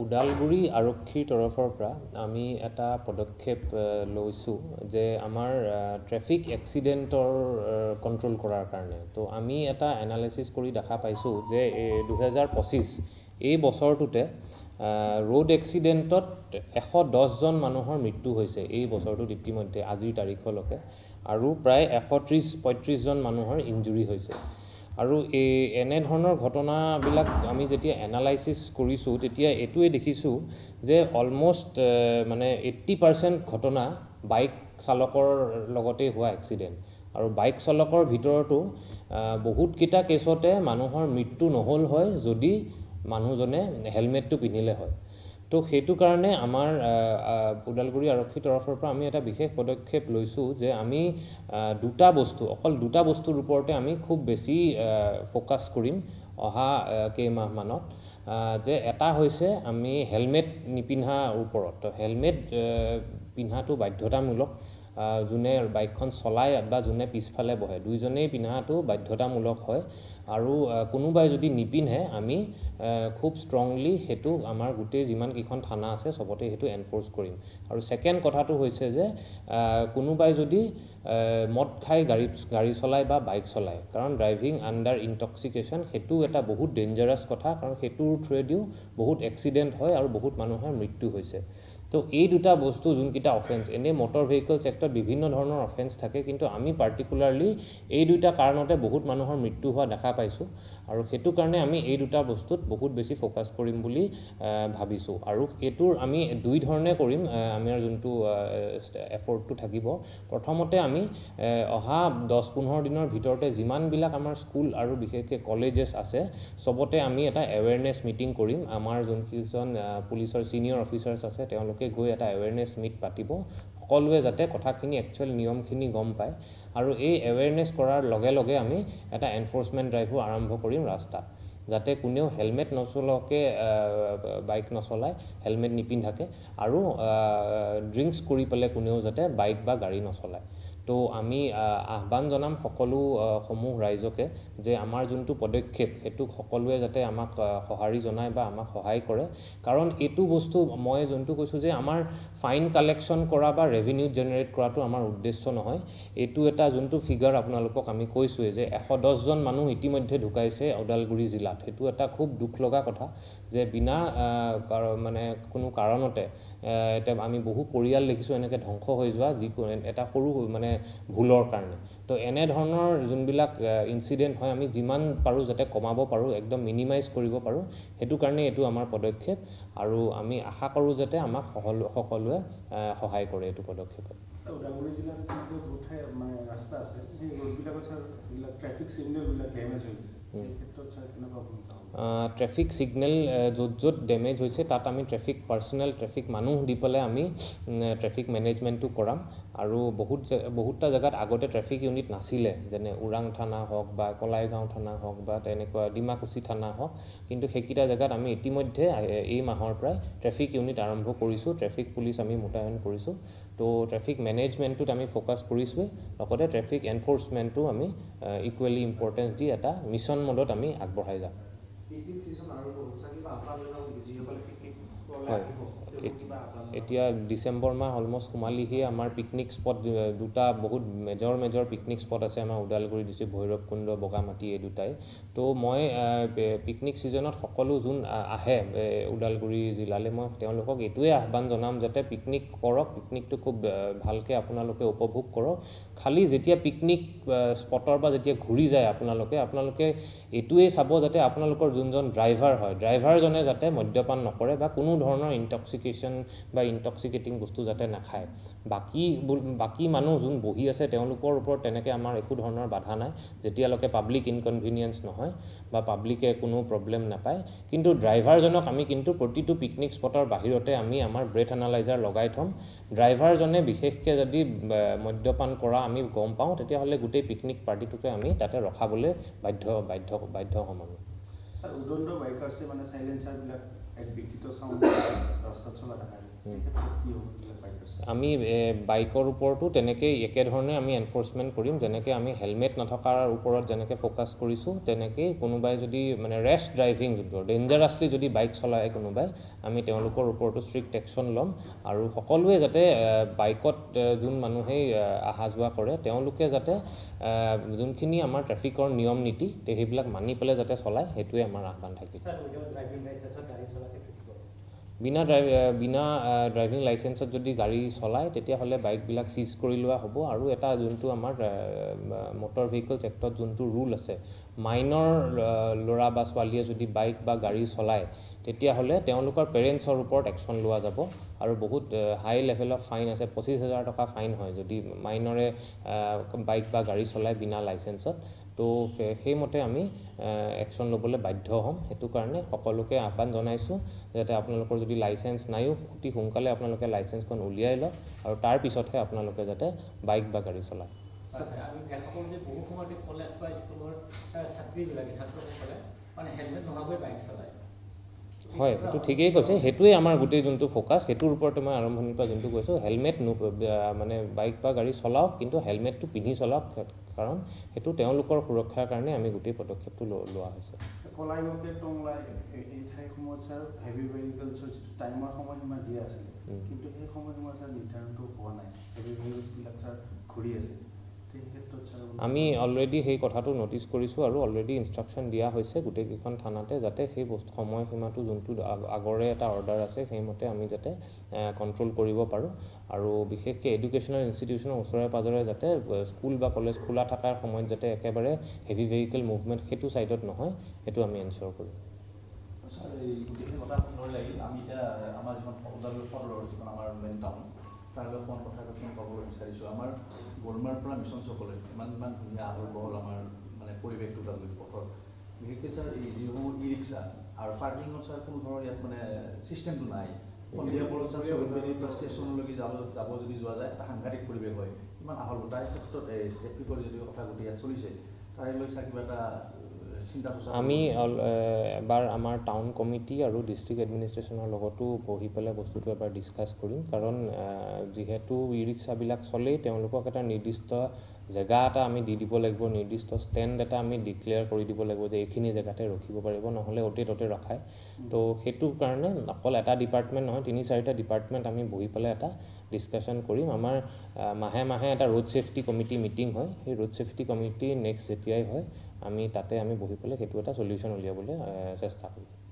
ওদালগুৰি আৰক্ষীৰ তৰফৰ পৰা আমি এটা পদক্ষেপ লৈছোঁ যে আমাৰ ট্ৰেফিক এক্সিডেণ্টৰ কণ্ট্ৰল কৰাৰ কাৰণে তো আমি এটা এনালাইচিছ কৰি দেখা পাইছোঁ যে 2025 এই বছৰটোতে ৰোড এক্সিডেণ্টত 110 জন মানুহৰ মৃত্যু হৈছে এই বছৰটোত ইতিমধ্যে আজিৰ তাৰিখলৈকে আৰু প্ৰায় 130-35 জন মানুহৰ ইনজুৰি হৈছে আৰু এনে ধৰণৰ ঘটনাবিলাক আমি যেতিয়া এনালাইচিছ কৰিছোঁ তেতিয়া এইটোৱে দেখিছোঁ যে অলমোষ্ট মানে 80% ঘটনা বাইক চালকৰ লগতে হোৱা এক্সিডেণ্ট আৰু বাইক চালকৰ ভিতৰতো বহুতকেইটা কেছতে মানুহৰ মৃত্যু নহ'ল হয় যদি মানুহজনে হেলমেটটো পিন্ধিলে হয় তো সেইটো কাৰণে আমাৰ ওদালগুৰি আৰক্ষীৰ তৰফৰ পৰা আমি এটা বিশেষ পদক্ষেপ লৈছোঁ যে আমি অকল দুটা বস্তুৰ ওপৰতে আমি খুব বেছি ফ'কাছ কৰিম অহা কেইমাহমানত যে এটা হৈছে আমি হেলমেট নিপিন্ধা ওপৰত হেলমেট পিন্ধাটো বাধ্যতামূলক যোনে বাইকখন চলায় বা যোনে পিছফালে বহে দুইজনেই পিন্ধাটো বাধ্যতামূলক হয় আৰু কোনোবাই যদি নিপিন্ধে আমি খুব ষ্ট্ৰংলি সেইটো আমাৰ গোটেই যিমান কেইখন থানা আছে সবতে সেইটো এনফৰ্চ কৰিম আৰু সেকেন্ড কথাটো হৈছে যে কোনোবাই যদি মদ খাই গাড়ী চলায় বা বাইক চলায় কাৰণ ড্ৰাইভিং আণ্ডাৰ ইনটক্সিকেশ্যন সেইটো এটা বহুত ডেঞ্জাৰাছ কথা কাৰণ সেইটোৰ থ্ৰুৱেদিও বহুত এক্সিডেণ্ট হয় আৰু বহুত মানুহৰ মৃত্যু হৈছে তো এই দুটা বস্তু যোনকেইটা অফেন্স এনে মটৰ ভেহিকলছ এক্টত বিভিন্ন ধৰণৰ অফেন্স থাকে কিন্তু আমি পাৰ্টিকুলাৰলি এই দুটা কাৰণতে বহুত মানুহৰ মৃত্যু হোৱা দেখা পাইছোঁ আৰু সেইটো কাৰণে আমি এই দুটা বস্তুত বহুত বেছি ফ'কাছ কৰিম বুলি ভাবিছোঁ আৰু এইটোৰ আমি দুই ধৰণে কৰিম আমাৰ যোনটো এফৰ্টটো থাকিব প্ৰথমতে আমি অহা 10-15 দিনৰ ভিতৰতে যিমানবিলাক আমাৰ স্কুল আৰু বিশেষকৈ কলেজেছ আছে সবতে আমি এটা এৱেৰনেছ মিটিং কৰিম আমাৰ যোনকেইজন পুলিচৰ ছিনিয়ৰ অফিচাৰ্ছ আছে তেওঁলোকে গৈ এটা এৱেৰনেছ মিট পাতিব সকলোৱে যাতে কথাখিনি একচুৱেল নিয়মখিনি গম পায় আৰু এই এৱেৰনেছ কৰাৰ লগে লগে আমি এটা এনফৰ্চমেণ্ট ড্ৰাইভো আৰম্ভ কৰিম ৰাস্তাত যাতে কোনেও হেলমেট নচলাকে বাইক নচলায় হেলমেট নিপিন্ধাকে আৰু ড্ৰিংকছ কৰি পেলাই কোনেও যাতে বাইক বা গাড়ী নচলায় তো আমি আহ্বান জনাম সকলো সমূহ ৰাইজকে যে আমাৰ যোনটো পদক্ষেপ সেইটো সকলোৱে যাতে আমাক সঁহাৰি জনায় বা আমাক সহায় কৰে কাৰণ এইটো বস্তু মই যোনটো কৈছোঁ যে আমাৰ ফাইন কালেকশ্যন কৰা বা ৰেভিনিউ জেনেৰেট কৰাটো আমাৰ উদ্দেশ্য নহয় এইটো এটা যোনটো ফিগাৰ আপোনালোকক আমি কৈছোঁৱে যে 110 জন মানুহ ইতিমধ্যে ঢুকাইছে ওদালগুৰি জিলাত সেইটো এটা খুব দুখ লগা কথা যে বিনা মানে কোনো কাৰণতে এটা আমি বহু পৰিয়াল দেখিছোঁ এনেকৈ ধ্বংস হৈ যোৱা যিকোনো এটা সৰু মানে ভুলৰ কাৰণে তো এনে ধৰণৰ যোনবিলাক ইনসিডেন্ট হয় আমি যিমান পাৰোঁ যাতে কমাব পাৰোঁ একদম মিনিমাইজ কৰিব পাৰোঁ সেইটো কাৰণে এইটো আমাৰ পদক্ষেপ আৰু আমি আশা কৰোঁ যাতে আমাক সকলোৱে সহায় কৰে এইটো পদক্ষেপত ওদালগুৰি জিলাত কিন্তু দুটা মানে ৰাস্তা আছে এই ৰোডবিলাকত ট্ৰেফিক সিগনেলবিলাক ড্যামেজ হৈ গৈছে এই ক্ষেত্ৰত কেনেকুৱা ভূমিকা ট্ৰেফিক সিগনেল য'ত ডেমেজ হৈছে তাত আমি পাৰ্সনেল ট্ৰেফিক মানুহ দি পেলাই আমি ট্ৰেফিক মেনেজমেণ্টটো কৰাম আৰু বহুতটা জেগাত আগতে ট্ৰেফিক ইউনিট নাছিলে যেনে ওৰাং থানা হওক বা কলাইগাঁও থানা হওক বা তেনেকুৱা ডিমাকুচি থানা হওক কিন্তু সেইকেইটা জেগাত আমি ইতিমধ্যে এই মাহৰ পৰাই ট্ৰেফিক ইউনিট আৰম্ভ কৰিছোঁ ট্ৰেফিক পুলিচ আমি মোতায়েন কৰিছোঁ তো ট্ৰেফিক মেনেজমেণ্টটোত আমি ফ'কাছ কৰিছোঁ লগতে ট্ৰেফিক এনফৰ্চমেণ্টটো আমি ইকুৱেলি ইম্পৰ্টেঞ্চ দি এটা মিছন মডত আমি আগবঢ়াই যাম হয় এতিয়া ডিচেম্বৰ মাহ অলমষ্ট সোমালিহি আমাৰ পিকনিক স্পট দুটা বহুত মেজৰ পিকনিক স্পট আছে আমাৰ ওদালগুৰি ডিষ্ট্ৰিক্ট ভৈৰৱকুণ্ড বগামাটি এই দুটাই তো মই পিকনিক ছিজনত সকলো যোন আহে ওদালগুৰি জিলালৈ মই তেওঁলোকক এইটোৱে আহ্বান জনাম যাতে পিকনিক কৰক পিকনিকটো খুব ভালকৈ আপোনালোকে উপভোগ কৰক খালি যেতিয়া পিকনিক স্পটৰ পৰা যেতিয়া ঘূৰি যায় আপোনালোকে এইটোৱে চাব যাতে আপোনালোকৰ যোনজন ড্ৰাইভাৰ হয় ড্ৰাইভাৰজনে যাতে মদ্যপান নকৰে বা কোনো ধৰণৰ ইনটক্সিকেশ্যন বা ইনটক্সিকেটিং বস্তু যাতে নাখায় বাকী মানুহ যোন বহি আছে তেওঁলোকৰ ওপৰত তেনেকৈ আমাৰ একো ধৰণৰ বাধা নাই যেতিয়ালৈকে পাব্লিক ইনকনভিনিয়েন্স নহয় বা পাব্লিকে কোনো প্ৰব্লেম নাপায় কিন্তু ড্ৰাইভাৰজনক আমি কিন্তু প্ৰতিটো পিকনিক স্পটৰ বাহিৰতে আমি আমাৰ ব্ৰেথ এনালাইজাৰ লগাই থ'ম ড্ৰাইভাৰজনে বিশেষকৈ যদি মদ্যপান কৰা আমি গম পাওঁ তেতিয়াহ'লে গোটেই পিকনিক পাৰ্টিটোকে আমি তাতে ৰখাবলৈ বাধ্য হ'ম আমি উদণ্ড বাইকাৰ্ছে মানে সাইলেন্সাৰবিলাক এক বিকৃত সাউণ্ড ৰাস্তাত চলা দেখা যায় এই ক্ষেত্ৰত কি হ'ব বাইকৰ আমি বাইকৰ ওপৰতো তেনেকৈ একেধৰণে আমি এনফৰ্চমেণ্ট কৰিম যেনেকৈ আমি হেলমেট নথকাৰ ওপৰত যেনেকৈ ফ'কাছ কৰিছোঁ তেনেকেই কোনোবাই যদি মানে ৰেছ ড্ৰাইভিং যোনটো ডেঞ্জাৰাছলি যদি বাইক চলায় কোনোবাই আমি তেওঁলোকৰ ওপৰতো ষ্ট্ৰিক্ট একশ্যন ল'ম আৰু সকলোৱে যাতে বাইকত যোন মানুহেই অহা যোৱা কৰে তেওঁলোকে যাতে যোনখিনি আমাৰ ট্ৰেফিকৰ নিয়ম নীতি সেইবিলাক মানি পেলাই যাতে চলায় সেইটোৱে আমাৰ আহ্বান থাকিব বিনা ড্ৰাইভিং লাইচেন্সত যদি গাড়ী চলায় তেতিয়াহ'লে বাইকবিলাক চিজ কৰি লোৱা হ'ব আৰু এটা যোনটো আমাৰ মটৰ ভেহিকলছ এক্টত যোনটো ৰুল আছে মাইনৰ ল'ৰা বা ছোৱালীয়ে যদি বাইক বা গাড়ী চলায় তেতিয়াহ'লে তেওঁলোকৰ পেৰেণ্টছৰ ওপৰত একশ্যন লোৱা যাব আৰু বহুত হাই লেভেল অফ ফাইন আছে 25,000 টকা ফাইন হয় যদি মাইনৰে বাইক বা গাড়ী চলায় বিনা লাইচেন্সত তো সেইমতে আমি একশ্যন ল'বলৈ বাধ্য হ'ম সেইটো কাৰণে সকলোকে আহ্বান জনাইছোঁ যাতে আপোনালোকৰ যদি লাইচেন্স নাইও অতি সোনকালে আপোনালোকে লাইচেন্সখন উলিয়াই লওক আৰু তাৰ পিছতহে আপোনালোকে যাতে বাইক বা গাড়ী চলায় আমি দেখা পাওঁ যে বহু সময়তে কলেজ বা স্কুলৰ ছাত্ৰীসকলে মানে হেলমেট নোহোৱাকৈ বাইক চলায় হয় সেইটো ঠিকেই কৈছে সেইটোৱে আমাৰ গোটেই যোনটো ফ'কাছ সেইটোৰ ওপৰতে মই আৰম্ভণিৰ পৰা যোনটো কৈছোঁ হেলমেট মানে বাইক বা গাড়ী চলাওক কিন্তু হেলমেটটো পিন্ধি চলাওক কাৰণ সেইটো তেওঁলোকৰ সুৰক্ষাৰ কাৰণে আমি গোটেই পদক্ষেপটো লোৱা হৈছে কলাইকে টংলাই এই ঠাইসমূহত ছাৰ হেভি ভেহিকলছৰ যিটো টাইমৰ সময়সীমা দিয়া আছিলে কিন্তু সেই সময়সীমা ছাৰ নিৰ্ধাৰণটো হোৱা নাই হেভি ভেহিকলছবিলাক ছাৰ ঘূৰি আছে আমি অলৰেডি সেই কথাটো ন'টিছ কৰিছোঁ আৰু অলৰেডি ইনষ্ট্ৰাকশ্যন দিয়া হৈছে গোটেইকেইখন থানাতে যাতে সেই সময়সীমাটো যোনটো আগৰে এটা অৰ্ডাৰ আছে সেইমতে আমি যাতে কণ্ট্ৰল কৰিব পাৰোঁ আৰু বিশেষকৈ এডুকেশ্যনেল ইনষ্টিটিউশ্যনৰ ওচৰে পাঁজৰে যাতে স্কুল বা কলেজ খোলা থকাৰ সময়ত যাতে একেবাৰে হেভি ভেহিকেল মুভমেণ্ট সেইটো ছাইডত নহয় সেইটো আমি এনচিয়'ৰ কৰিম ছাৰ এই গোটেইখিনি কথা শুনিব লাগিল আমি এতিয়া আমাৰ যিখন ওদালগুৰি সদৰৰ যিখন আমাৰ মেইন টাউন তাৰ অকণমান কথা ক'বলৈ বিচাৰিছোঁ আমাৰ গৰমাৰ পৰা মিছন চকলৈ ইমান ধুনীয়া আহল বহল আমাৰ মানে পৰিৱেশটো ওদালগুৰি পথৰ বিশেষকৈ ছাৰ এই যিসমূহ ই ৰিক্সা আৰু পাৰ্কিঙত ছাৰ কোনো ধৰণৰ ইয়াত মানে ছিষ্টেমটো নাই সন্ধিয়া পৰত ছাৰ চৌধুৰীৰ পৰা ষ্টেচনলৈকে যাব যদি যোৱা যায় এটা সাংঘাতিক পৰিৱেশ হয় ইমান আহল তাৰ ক্ষেত্ৰত ট্ৰেফিকৰ যদি কথা গোটেই ইয়াত চলিছে তাৰে লৈ ছাৰ কিবা এটা আমি এবাৰ আমাৰ টাউন কমিটি আৰু ডিষ্ট্ৰিক্ট এডমিনিষ্ট্ৰেশ্যনৰ লগতো বহি পেলাই বস্তুটো এবাৰ ডিছকাছ কৰিম কাৰণ যিহেতু ই ৰিক্সাবিলাক চলেই তেওঁলোকক এটা নিৰ্দিষ্ট জেগা এটা আমি দি দিব লাগিব নিৰ্দিষ্ট ষ্টেণ্ড এটা আমি ডিক্লেয়াৰ কৰি দিব লাগিব যে এইখিনি জেগাতে ৰখিব পাৰিব নহ'লে অ'তে ত'তে ৰখায় তো সেইটো কাৰণে অকল এটা ডিপাৰ্টমেণ্ট নহয় 3-4টা ডিপাৰ্টমেণ্ট আমি বহি পেলাই এটা ডিছকাশ্যন কৰিম আমাৰ মাহে এটা ৰোড ছেফটি কমিটি মিটিং হয় সেই ৰোড ছেফটি কমিটি নেক্সট যেতিয়াই হয় আমি তাতে আমি বহি পেলাই সেইটো এটা চলিউশ্যন উলিয়াবলৈ চেষ্টা কৰিম